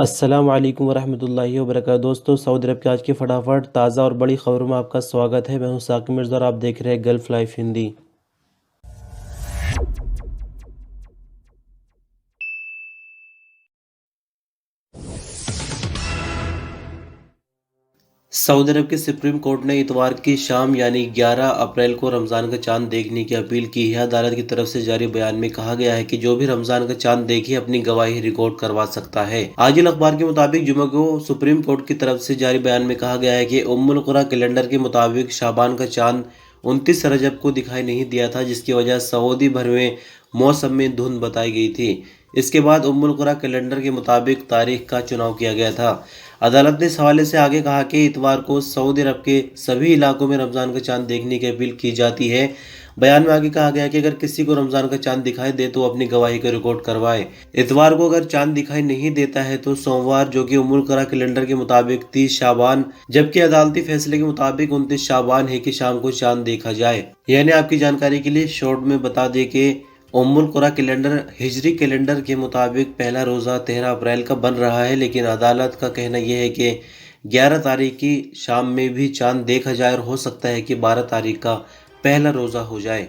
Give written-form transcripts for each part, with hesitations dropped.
अस्सलाम वालेकुम वरहमतुल्लाहि वबरकातुहू। दोस्तों, सऊदी अरब की आज की फटाफट ताज़ा और बड़ी खबरों में आपका स्वागत है। मैं हूं साकिब मिर्ज़ा और आप देख रहे हैं गल्फ लाइफ हिंदी। सऊदी अरब के सुप्रीम कोर्ट ने इतवार की शाम यानी 11 अप्रैल को रमज़ान का चांद देखने की अपील की है। अदालत की तरफ से जारी बयान में कहा गया है कि जो भी रमज़ान का चांद देखे अपनी गवाही रिकॉर्ड करवा सकता है। आजिल अखबार के मुताबिक जुमे को सुप्रीम कोर्ट की तरफ से जारी बयान में कहा गया है कि उम्मुल कुरा कैलेंडर के मुताबिक शाबान का चांद 29 रजब को दिखाई नहीं दिया था, जिसकी वजह सऊदी भर में मौसम में धुंध बताई गई थी। इसके बाद उम्मुल कुरा कैलेंडर के मुताबिक तारीख का चुनाव किया गया था। अदालत ने इस हवाले से आगे कहा कि इतवार को सऊदी अरब के सभी इलाकों में रमज़ान का चांद देखने की अपील की जाती है। बयान में आगे कहा गया कि अगर किसी को रमज़ान का चांद दिखाई दे तो अपनी गवाही का रिकॉर्ड करवाए। इतवार को अगर चांद दिखाई नहीं देता है तो सोमवार, जो कि उम्मुल कुरा कैलेंडर के मुताबिक 30 शाबान, जबकि अदालती फैसले के मुताबिक 29 शाबान है कि शाम को चांद देखा जाए। यानी आपकी जानकारी के लिए शॉर्ट में बता दें कि उम्मुल कुरा कैलेंडर हिजरी कैलेंडर के मुताबिक पहला रोज़ा 13 अप्रैल का बन रहा है, लेकिन अदालत का कहना यह है कि 11 तारीख की शाम में भी चांद देखा जाए और हो सकता है कि 12 तारीख का पहला रोज़ा हो जाए।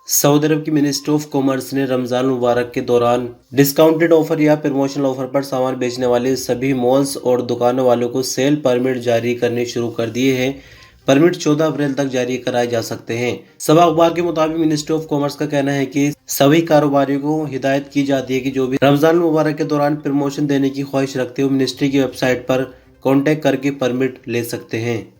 सऊदी अरब की मिनिस्ट्री ऑफ कॉमर्स ने रमज़ान मुबारक के दौरान डिस्काउंटेड ऑफर या प्रमोशनल ऑफर पर सामान बेचने वाले सभी मॉल्स और दुकानों वालों को सेल परमिट जारी करने शुरू कर दिए हैं। परमिट 14 अप्रैल तक जारी कराए जा सकते हैं। सबा अखबार के मुताबिक मिनिस्ट्री ऑफ कॉमर्स का कहना है कि सभी कारोबारियों को हिदायत की जाती है कि जो भी रमज़ान मुबारक के दौरान प्रमोशन देने की ख्वाहिश रखते हो मिनिस्ट्री की वेबसाइट पर कॉन्टेक्ट करके परमिट ले सकते हैं।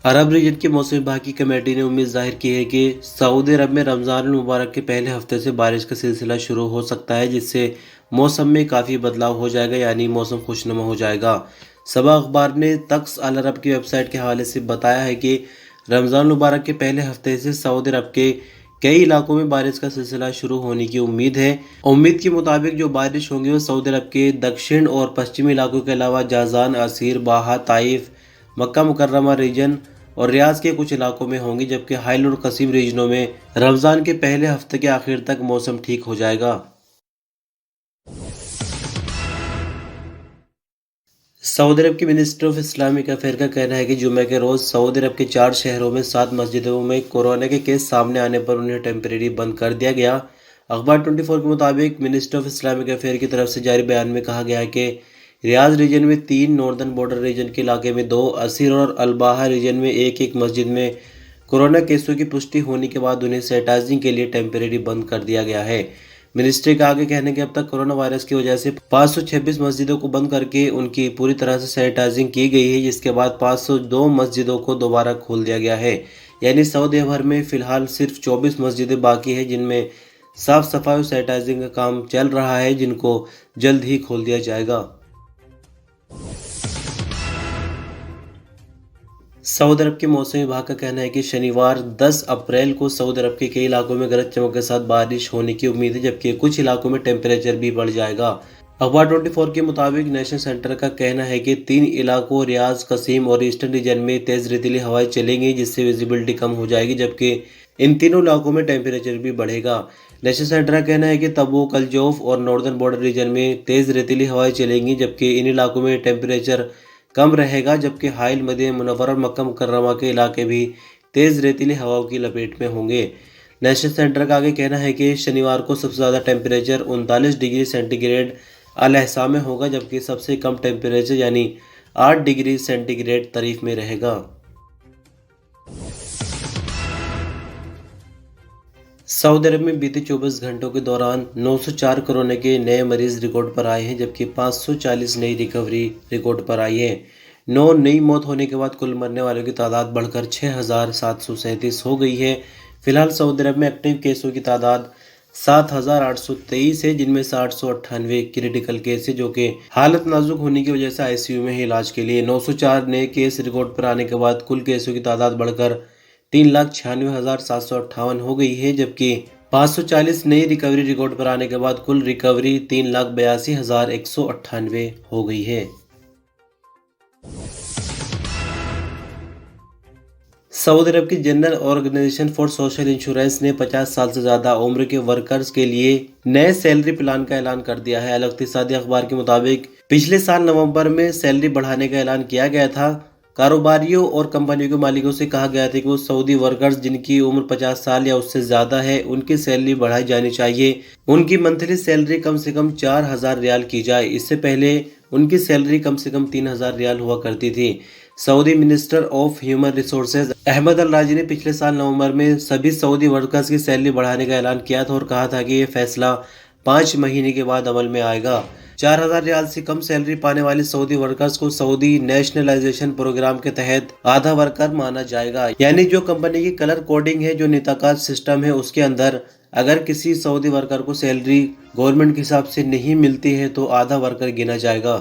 अरब रीजन की मौसम विभाग की कमेटी ने उम्मीद जाहिर की है कि सऊदी अरब में रमज़ान मुबारक के पहले हफ्ते से बारिश का सिलसिला शुरू हो सकता है, जिससे मौसम में काफ़ी बदलाव हो जाएगा, यानी मौसम खुशनुमा हो जाएगा। सबा अखबार ने तक्स अल अरब की वेबसाइट के हवाले से बताया है कि रमज़ान मुबारक के पहले हफ्ते से सऊदी अरब के कई इलाकों में बारिश का सिलसिला शुरू होने की उम्मीद है। उम्मीद के मुताबिक जो बारिश होंगी वो सऊदी अरब के दक्षिण और पश्चिमी इलाकों के अलावा जाजान, असीर, बाहा, ताइफ, मक्का मुकर्रमा रीजन और रियाज के कुछ इलाकों में होंगी, जबकि हाइल और कसीम रीजनों में रमज़ान के पहले हफ्ते के आखिर तक मौसम ठीक हो जाएगा। सऊदी अरब की मिनिस्ट्री ऑफ इस्लामिक अफेयर का कहना है कि जुमे के रोज़ सऊदी अरब के 4 शहरों में 7 मस्जिदों में कोरोना के केस सामने आने पर उन्हें टेम्परेरी बंद कर दिया गया। अखबार 24 के मुताबिक मिनिस्ट्री ऑफ इस्लामिक अफेयर की तरफ से जारी बयान में कहा गया है कि रियाज रीजन में 3, नॉर्दर्न बॉर्डर रीजन के इलाके में 2, असीर और अलबाहा रीजन में एक मस्जिद में कोरोना केसों की पुष्टि होने के बाद उन्हें सैनिटाइजिंग के लिए टेम्परेरी बंद कर दिया गया है। मिनिस्ट्री का आगे कहने के अब तक कोरोना वायरस की वजह से 526 मस्जिदों को बंद करके उनकी पूरी तरह से सैनिटाइजिंग की गई है, जिसके बाद 502 मस्जिदों को दोबारा खोल दिया गया है। यानी सऊदी भर में फिलहाल सिर्फ 24 मस्जिदें बाकी हैं जिनमें साफ सफाई और सैनिटाइजिंग का काम चल रहा है, जिनको जल्द ही खोल दिया जाएगा। सऊदी अरब के मौसम विभाग का कहना है कि शनिवार 10 अप्रैल को सऊदी अरब के कई इलाकों में गरज चमक के साथ बारिश होने की उम्मीद है, जबकि कुछ इलाकों में टेम्परेचर भी बढ़ जाएगा। अखबार 24 के मुताबिक नेशनल सेंटर का कहना है कि 3 इलाकों रियाज, कसीम और ईस्टर्न रीजन में तेज रेतीली हवाएं चलेंगी, जिससे विजिबिलिटी कम हो जाएगी, जबकि इन तीनों इलाकों में टेम्परेचर भी बढ़ेगा। नेशनल सेंटर का कहना है कि तबूक, अल-जौफ और नॉर्दर्न बॉर्डर रीजन में तेज रेतीली हवाएं चलेंगी, जबकि इन इलाकों में टेम्परेचर कम रहेगा, जबकि हाइल, मदीना मुनव्वरा और मक्का मुकर्रमा के इलाके भी तेज़ रेतीली हवाओं की लपेट में होंगे। नेशनल सेंटर का आगे कहना है कि शनिवार को सबसे ज़्यादा टेम्परेचर 39 डिग्री सेंटीग्रेड अल-अहसा में होगा, जबकि सबसे कम टेम्परेचर यानी 8 डिग्री सेंटीग्रेड तरीफ में रहेगा। सऊदी अरब में बीते 24 घंटों के दौरान 904 कोरोना के नए मरीज रिकॉर्ड पर आए हैं, जबकि 540 नई रिकवरी रिकॉर्ड पर आई है। 9 नई मौत होने के बाद कुल मरने वालों की तादाद बढ़कर 6,737 हो गई है। फिलहाल सऊदी अरब में एक्टिव केसों की तादाद 7,823 है, जिनमें से 898 क्रिटिकल केस है, जो कि हालत नाजुक होने की वजह से आईसीयू में है इलाज के लिए। 904 नए केस रिकॉर्ड पर आने के बाद कुल केसों की तादाद बढ़कर 3,96,758 हो गई है, जबकि 540 नई रिकवरी रिकॉर्ड पर आने के बाद कुल रिकवरी 3,82,198 हो गई है। सऊदी अरब की general organisation for social insurance ने 50 साल से ज्यादा उम्र के वर्कर्स के लिए नए सैलरी प्लान का ऐलान कर दिया है। अल इक्तिसादी अखबार के मुताबिक पिछले साल नवंबर में सैलरी बढ़ाने का ऐलान किया गया था। कारोबारियों और कंपनियों के मालिकों से कहा गया था कि वो सऊदी वर्कर्स जिनकी उम्र 50 साल या उससे ज्यादा है उनकी सैलरी बढ़ाई जानी चाहिए। उनकी मंथली सैलरी कम से कम 4,000 रियाल की जाए। इससे पहले उनकी सैलरी कम से कम 3,000 रियाल हुआ करती थी। Saudi minister of human resources Ahmed Al Rajhi ने पिछले साल नवंबर में सभी सऊदी वर्कर्स की सैलरी बढ़ाने का ऐलान किया था और कहा था कि ये फैसला 5 महीने के बाद अमल में आएगा। 4,000 रियाल से कम सैलरी पाने वाले सऊदी वर्कर्स को सऊदी नेशनलाइजेशन प्रोग्राम के तहत आधा वर्कर माना जाएगा। यानी जो कंपनी की कलर कोडिंग है, जो नेताकाज सिस्टम है, उसके अंदर अगर किसी सऊदी वर्कर को सैलरी गवर्नमेंट के हिसाब से नहीं मिलती है तो आधा वर्कर गिना जाएगा।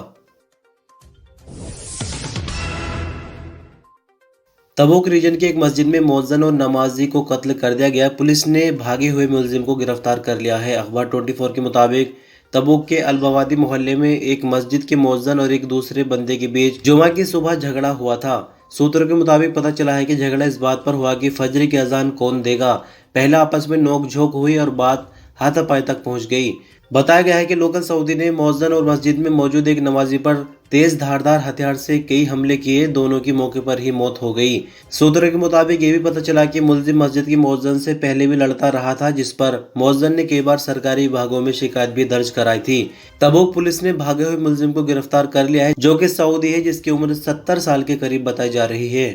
तबूक रीजन की एक मस्जिद में मौज़िन और नमाजी को कत्ल कर दिया गया। पुलिस ने भागे हुए मुलजिम को गिरफ्तार कर लिया है। अखबार 24 के मुताबिक तबूक के अलबवादी मोहल्ले में एक मस्जिद के मौज़िन और एक दूसरे बंदे के बीच जुमा की सुबह झगड़ा हुआ था। सूत्रों के मुताबिक पता चला है कि झगड़ा इस बात पर हुआ कि फजर की अजान कौन देगा। पहला आपस में नोकझोंक हुई और बात हाथापाई तक पहुंच गई। बताया गया है कि लोकल सऊदी ने मौज़िन और मस्जिद में मौजूद एक नमाजी पर तेज धारदार हथियार से कई हमले किए। दोनों की मौके पर ही मौत हो गई। सूत्रों के मुताबिक ये भी पता चला कि मुलजिम मस्जिद की मौज़िन से पहले भी लड़ता रहा था, जिस पर मौज़िन ने कई बार सरकारी विभागों में शिकायत भी दर्ज कराई थी। तबूक पुलिस ने भागे हुए मुलजिम को गिरफ्तार कर लिया है, जो कि सऊदी है, जिसकी उम्र 70 साल के करीब बताई जा रही है।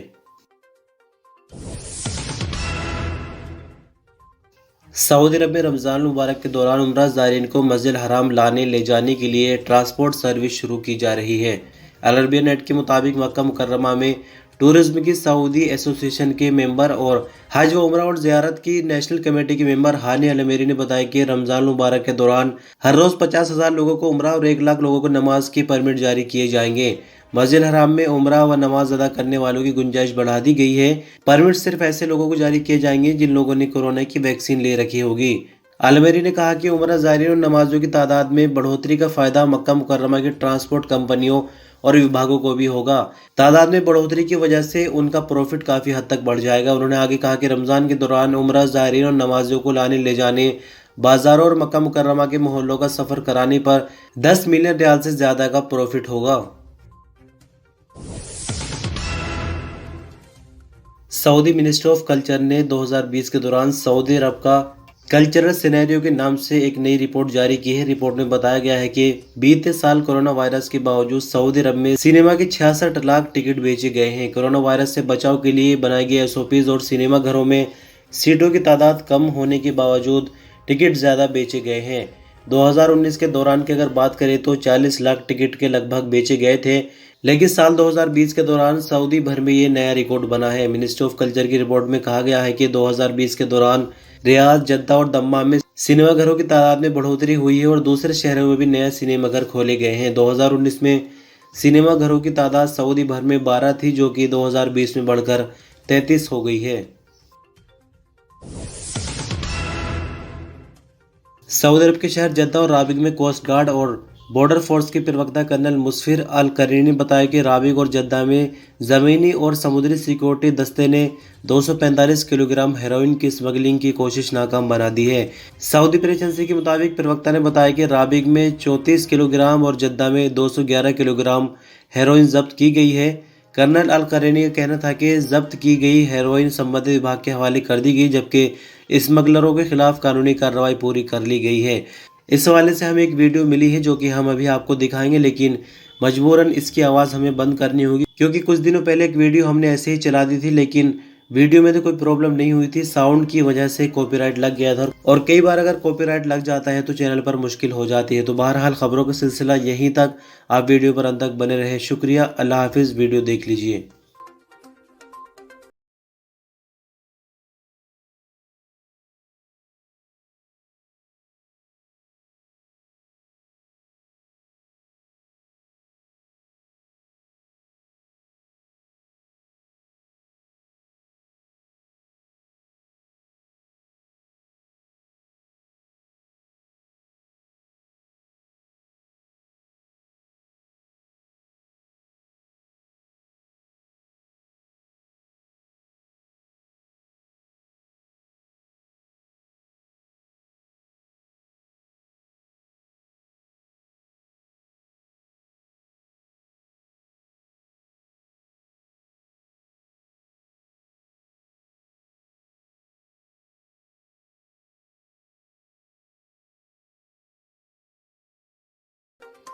सऊदी अरब में रमज़ान मुबारक के दौरान उम्रा ज़ायरीन को मस्जिद हराम लाने ले जाने के लिए ट्रांसपोर्ट सर्विस शुरू की जा रही है। अल अरबिया नेट के मुताबिक मक्का मुकर्रमा में टूरिज्म की सऊदी एसोसिएशन के मेंबर और हज व उम्रा और ज़ियारत की नेशनल कमेटी के मेंबर हानी अलमेरी ने बताया कि रमज़ान मुबारक के दौरान हर रोज़ 50,000 लोगों को उम्रा और 1 लाख लोगों को नमाज की परमिट जारी किए जाएंगे। मस्जिद हराम में उम्रा व नमाज अदा करने वालों की गुंजाइश बढ़ा दी गई है। परमिट सिर्फ ऐसे लोगों को जारी किए जाएंगे जिन लोगों ने कोरोना की वैक्सीन ले रखी होगी। आलमेरी ने कहा कि उम्रा ज़ायरीन और नमाजों की तादाद में बढ़ोतरी का फायदा मक्का मुकर्रमा की ट्रांसपोर्ट कंपनियों और विभागों को भी होगा। तादाद में बढ़ोतरी की वजह से उनका प्रॉफिट काफ़ी हद तक बढ़ जाएगा। उन्होंने आगे कहा कि रमज़ान के दौरान उम्रा ज़ायरीन और नमाजियों को लाने ले जाने, बाजारों और मक्का मुकर्रमा के मोहल्लों का सफ़र कराने पर 10 मिलियन रियाल से ज़्यादा का प्रॉफिट होगा। सऊदी मिनिस्ट्री ऑफ कल्चर ने 2020 के दौरान सऊदी अरब का कल्चरल सिनेरियो के नाम से एक नई रिपोर्ट जारी की है। रिपोर्ट में बताया गया है कि बीते साल कोरोना वायरस के बावजूद सऊदी अरब में सिनेमा के 66 लाख टिकट बेचे गए हैं। कोरोना वायरस से बचाव के लिए बनाए गए SOPs और सिनेमा घरों में सीटों की तादाद कम होने के बावजूद टिकट ज़्यादा बेचे गए हैं। 2019 के दौरान की अगर बात करें तो 40 लाख टिकट के लगभग बेचे गए थे, लेकिन साल 2020 के दौरान सऊदी भर में ये नया रिकॉर्ड बना है। मिनिस्ट्री ऑफ कल्चर की रिपोर्ट में कहा गया है कि 2020 के दौरान रियाद, जद्दा और दम्माम में सिनेमा घरों की तादाद में बढ़ोतरी हुई है और दूसरे शहरों में भी नए सिनेमा घर खोले गए हैं। 2019 में सिनेमा घरों की तादाद सऊदी भर में 12 थी, जो कि 2020 में बढ़कर 33 हो गई है। सऊदी अरब के शहर जद्दा और राबिग में कोस्ट गार्ड और बॉर्डर फोर्स के प्रवक्ता कर्नल मुस्फिर अल करीनी ने बताया कि राबिग और जद्दा में ज़मीनी और समुद्री सिक्योरिटी दस्ते ने 245 किलोग्राम हेरोइन की स्मगलिंग की कोशिश नाकाम बना दी है। सऊदी प्रेस एजेंसी के मुताबिक प्रवक्ता ने बताया कि राबिग में 34 किलोग्राम और जद्दा में 211 किलोग्राम हेरोइन जब्त की गई है। कर्नल अल करीनी का कहना था कि जब्त की गई हेरोइन संबंधित विभाग के हवाले कर दी गई, जबकि स्मगलरों के खिलाफ कानूनी कार्रवाई पूरी कर ली गई है। इस हवाले से हमें एक वीडियो मिली है जो कि हम अभी आपको दिखाएंगे, लेकिन मजबूरन इसकी आवाज़ हमें बंद करनी होगी क्योंकि कुछ दिनों पहले एक वीडियो हमने ऐसे ही चला दी थी, लेकिन वीडियो में तो कोई प्रॉब्लम नहीं हुई थी। साउंड की वजह से कॉपीराइट लग गया था और कई बार अगर कॉपीराइट लग जाता है तो चैनल पर मुश्किल हो जाती है। तो बहरहाल खबरों का सिलसिला यहीं तक। आप वीडियो पर अंत तक बने रहे। शुक्रिया। अल्लाह हाफिज़। वीडियो देख लीजिए।